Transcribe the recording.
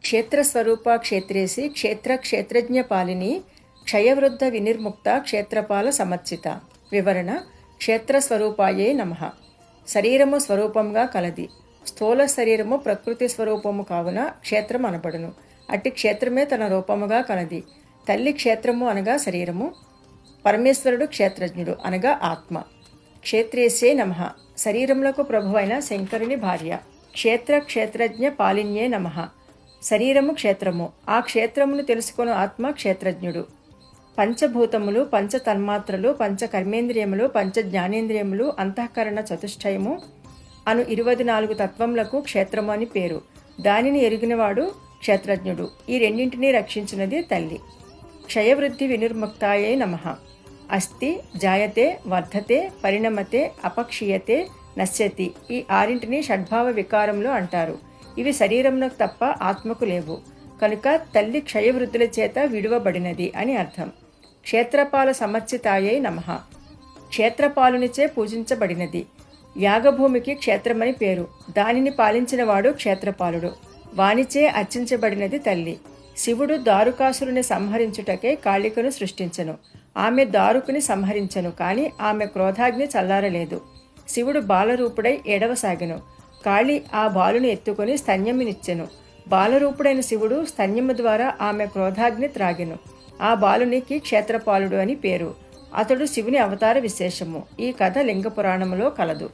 క్షేత్రస్వరూప క్షేత్రేసి క్షేత్ర క్షేత్రజ్ఞ పాలిని క్షయవృద్ధ వినిర్ముక్త క్షేత్రపాల సమర్చిత. వివరణ: క్షేత్రస్వరూపాయే నమః. శరీరము స్వరూపంగా కలది. స్థూల శరీరము ప్రకృతి స్వరూపము కావున క్షేత్రం అనబడును. అట్టి క్షేత్రమే తన రూపముగా కలది. తల్లి క్షేత్రము అనగా శరీరము, పరమేశ్వరుడు క్షేత్రజ్ఞుడు అనగా ఆత్మ. క్షేత్రేశే నమః. శరీరములకు ప్రభువైన శంకరుని భార్య. క్షేత్ర క్షేత్రజ్ఞ పాలిన్యే నమః. శరీరము క్షేత్రము, ఆ క్షేత్రమును తెలుసుకొను ఆత్మ క్షేత్రజ్ఞుడు. పంచభూతములు, పంచ తన్మాత్రలు, పంచ కర్మేంద్రియములు, పంచ జ్ఞానేంద్రియములు, అంతఃకరణ చతుష్టయము అను 24 తత్వములకు క్షేత్రము అని పేరు. దానిని ఎరిగినవాడు క్షేత్రజ్ఞుడు. ఈ రెండింటినీ రక్షించినది తల్లి. క్షయవృద్ధి వినిర్ముక్తాయే నమః. అస్తి, జాయతే, వర్ధతే, పరిణమతే, అపక్షీయతే, నశ్యతి. ఈ ఆరింటిని షడ్భావ వికారములు అంటారు. ఇవి శరీరమునకు తప్ప ఆత్మకు లేవు. కనుక తల్లి క్షయవృద్ధుల చేత విడువబడినది అని అర్థం. క్షేత్రపాల సమర్చితాయే నమః. క్షేత్రపాలునిచే పూజించబడినది. యాగభూమికి క్షేత్రమని పేరు. దానిని పాలించినవాడు క్షేత్రపాలుడు. వానిచే అర్చించబడినది తల్లి. శివుడు దారుకాసురుని సంహరించుటకే కాళికను సృష్టించెను. ఆమె దారుకుని సంహరించెను, కాని ఆమె క్రోధాగ్ని చల్లారలేదు. శివుడు బాలరూపుడై ఏడవసాగెను. కాళి ఆ బాలుని ఎత్తుకొని స్తన్యమునిచ్చెను. బాలరూపుడైన శివుడు స్తన్యము ద్వారా ఆమె క్రోధాగ్ని త్రాగెను. ఆ బాలునికి క్షేత్రపాలుడు అని పేరు. అతడు శివుని అవతార విశేషము. ఈ కథ లింగ పురాణములో కలదు.